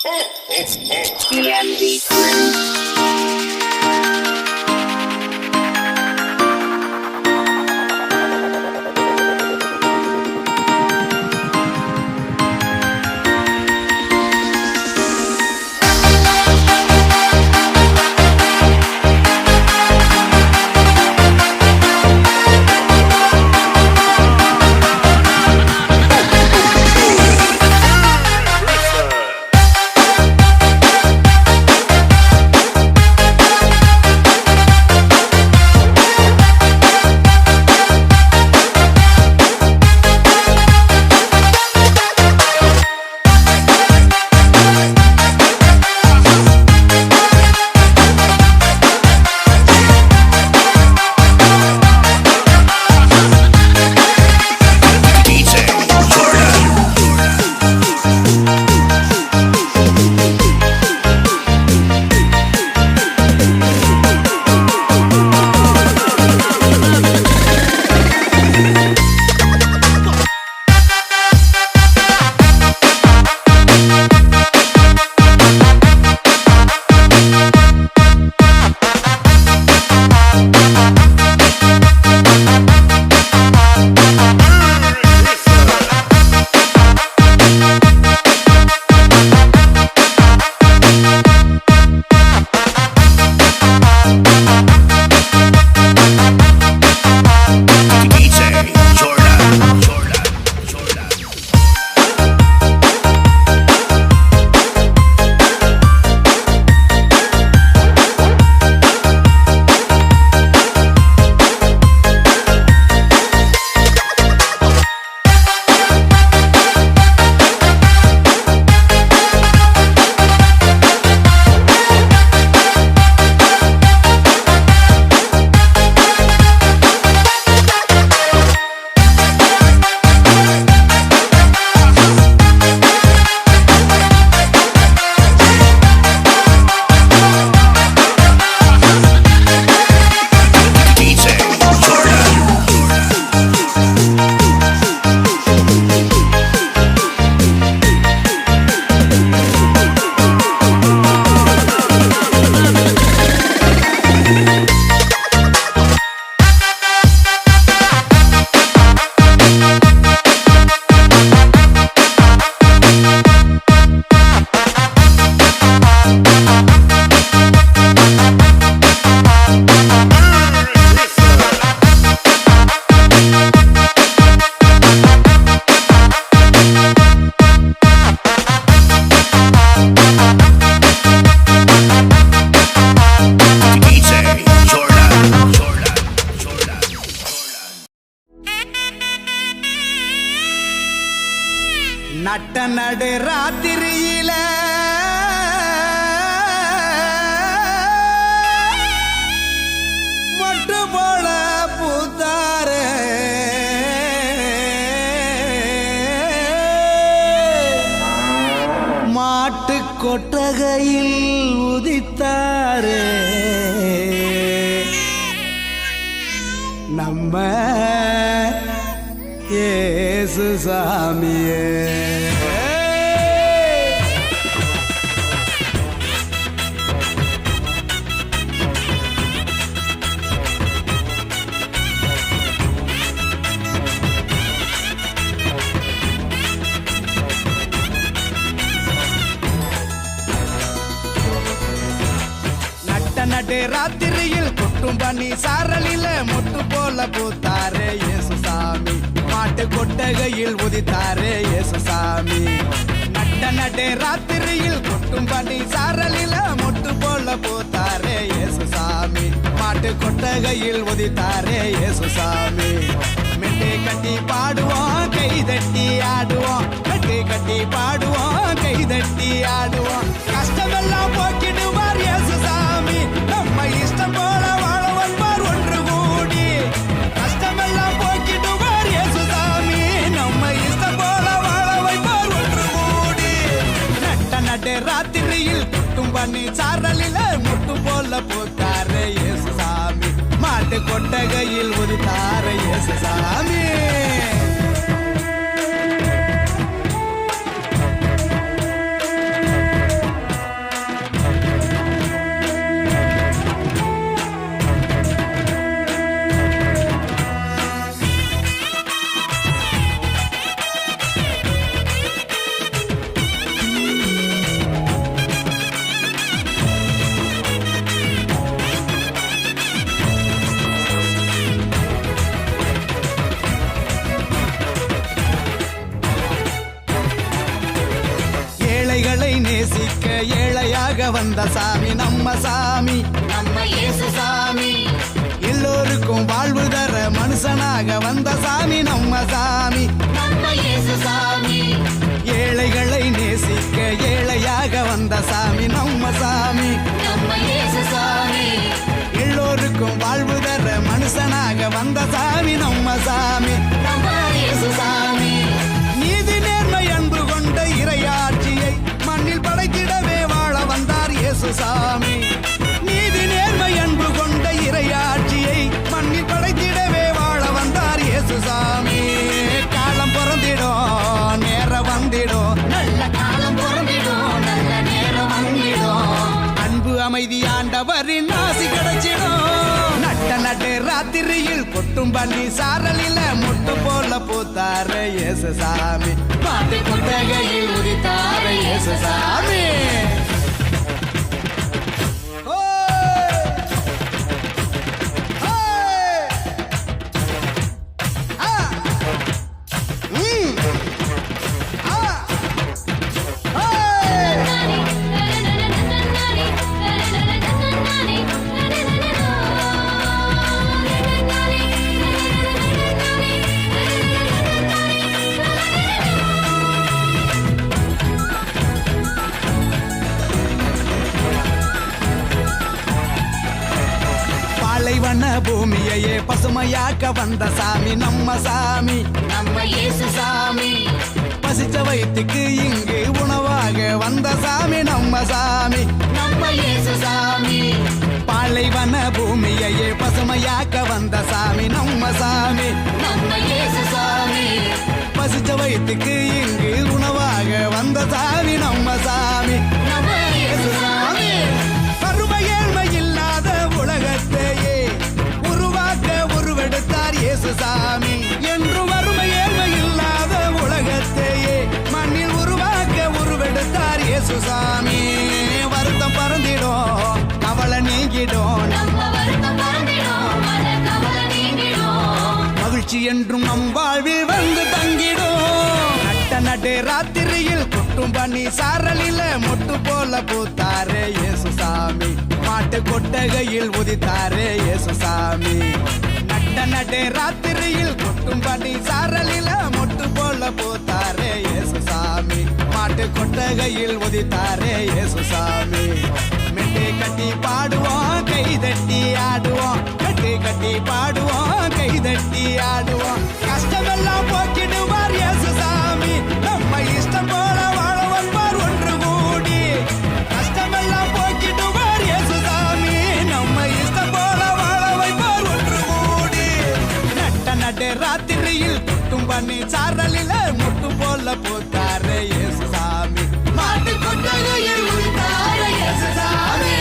TNB Crew. நட்ட நடு ராத்திரியில மொட்டு போல பூத்தாரே மாட்டு கொட்டகையில் உதித்தாரே நம்ம இயேசு சாமியே. நடு ராத்திரியில் கொட்டும் பண்ணி சாரலில மொட்டு போல பூத்தாரே இயேசு சாமி. மாட்டு கொட்டகையில் உதித்தாரே இயேசு சாமி. நடு ராத்திரியில் கொட்டும் பண்ணி சாரலில மொட்டு போல பூத்தாரே இயேசு சாமி. மாட்டு கொட்டகையில் உதித்தாரே இயேசு சாமி. மெட்டை கட்டி பாடுவோம் கை தட்டி ஆடுவோம். மெட்டை கட்டி பாடுவோம் கை தட்டி ஆடுவோம். கஷ்டமெல்லாம் போக்கிடுவார் இயேசு சாமி. நம்ம இஷ்டம் போல வாழ வந்தார் ஒன்று கூடி. கஷ்டமெல்லாம் போக்கிடுவார் இயேசு சாமி. நம்ம இஷ்டம் போல வாழ வைப்பார் ஒன்று கூடி. நடு ராத்திரியில் குட்டும் பண்ணி சாரலில முட்டு போல பூத்தாரே இயேசு சாமி. மாட்டு கொட்டகையில் உதித்தாரே இயேசு சாமி. நேசிக்க ஏழையாக வந்த சாமி நம்ம சாமி. நம்ம இயேசு சாமி. எல்லோருக்கும் வாழ்வு தர மனுஷனாக வந்த சாமி நம்ம சாமி. நம்ம இயேசு சாமி. ஏழைகளை நேசிக்க ஏழையாக வந்த சாமி நம்ம சாமி. நம்ம இயேசு சாமி. எல்லோருக்கும் வாழ்வு தர மனுஷனாக வந்த சாமி நம்ம சாமி. நம்ம இயேசு சாமி. நீதி நேர்மை அன்பு கொண்ட இறையாட்சியை மண்ணில் படைத்திடவே வாழ வந்தார் இயேசு சாமி. நீதி நேர்மை அன்பு கொண்ட இறையாட்சியை மண்ணில் படைத்திடவே வாழ வந்தார் இயேசு சாமி. காலம் பிறந்திடும் நேரம் வந்திடும், நல்ல காலம் பொறந்திடும், நல்ல நேரம் வந்திடும். அன்பு அமைதி ஆண்டவரின் ஆசி கிடைச்சிடும். நட்ட நட்டு ராத்திரியில் கொட்டும் பண்ணி சாரலில முட்டு போல பூத்தார இயேசு சாமி. பாட்டு கொட்டகையில் உதித்தார இயேசு சாமி. ஓய்! ஓய்! ஆ! ம்! ஆ! ஓய்! பாலைவன பூமியையே பசுமையாக்க வந்த சாமி நம்ம சாமி. நம்ம இயேசு சாமி. பசிச்ச வயிற்றுக்கு இங்கு உணவாக வந்த சாமி நம்ம சாமி. நம்ம இயேசு சாமி. பாலைவன பூமியையே பசுமையாக்க வந்த சாமி நம்ம சாமி. நம்ம இயேசு சாமி. பசிச்ச வயிற்றுக்கு இங்கு உணவாக வந்த சாமி நம்ம சாமி. நம்ம இயேசு சாமி. வறுமை ஏழ்மை இல்லாத உலகத்தையே உருவாக்க உருவெடுத்தார் இயேசு சாமி. என்று வறுமை ஏழ்மை இல்லாத உலகத்தையே மண்ணில் உருவாக்க உருவெடுத்தார் இயேசு சாமி. வருத்தம் பறந்திடும், கவலை நீங்கிடும், நம்ம வருத்தம் பறந்திடும், மன கவலை நீங்கிடும். மகிழ்ச்சி என்றும் நம் வாழ்வில் வந்து தங்கிடும். நட்ட நடு ராத்திரியில் கொட்டும் பண்ணி சாரலில மொட்டு போல பூத்தாரே இயேசு சாமி. மாட்டு கொட்டகையில் உதித்தாரே இயேசு சாமி. நட்ட நடு ராத்திரியில் கொட்டும் பண்ணி சாரலில மொட்டு போல பூத்தாரே இயேசு சாமி. மாட்டு கொட்டகையில் உதித்தாரே இயேசு சாமி. மெட்டு கட்டி பாடுவோம், கை தட்டி ஆடுவோம், கட்டு கட்டி பாடுவோம், கை தட்டி ஆடுவோம். கஷ்டமெல்லாம் போக்கிடுவார் இயேசு சாமி. நம்ம இஷ்டம் போல வாழ வைப்பார் ஒன்று கூடி. கஷ்டமெல்லாம் போக்கிடுவார் இயேசு சாமி. நம்ம இஷ்டம் போல வாழ வைப்பார் ஒன்று கூடி. நட்ட நடு ராத்திரியில் கொட்டும் பண்ணி சாரலில முட்டு போல போத்தாரே இயேசு சாமி. மாட்டு கொட்டகையில் உதித்தார இயேசு சாமி.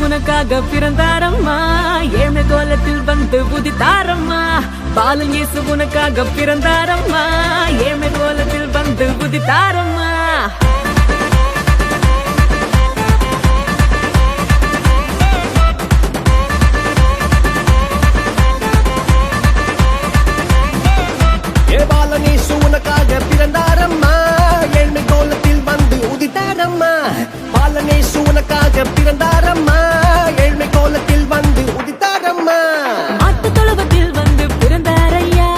உனக்காக பிறந்தாரம்மா, ஏழ்மை கோலத்தில் வந்து உதித்தாரம்மா. பாலன் இயேசு உனக்காக பிறந்தாரம்மா, ஏழ்மை கோலத்தில் வந்து உதித்தாரம்மா. பாலன் இயேசு உனக்காக பிறந்தாரம்மா, ஏழ்மை கோலத்தில் வந்து உதித்தாரம்மா. பாலன் இயேசு உனக்காக பிறந்தாரம்மா, ஏழ்மை கோலத்தில் வந்து உதித்தாரம்மா. மாட்டு தொழுவத்தில் வந்து பிறந்தாரையா,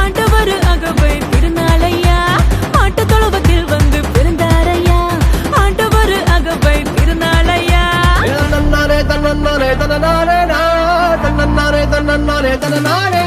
ஆண்டவர் அகவை திருநாளையா. மாட்டு தொழுவத்தில் வந்து பிறந்தாரையா, ஆண்டவர் அகவை திருநாளையா. தன்னன்னாரே தன்னன்னாரே தன்னனாரே தன்னன்னாரே தன்னன்னாரே தன்னனாரே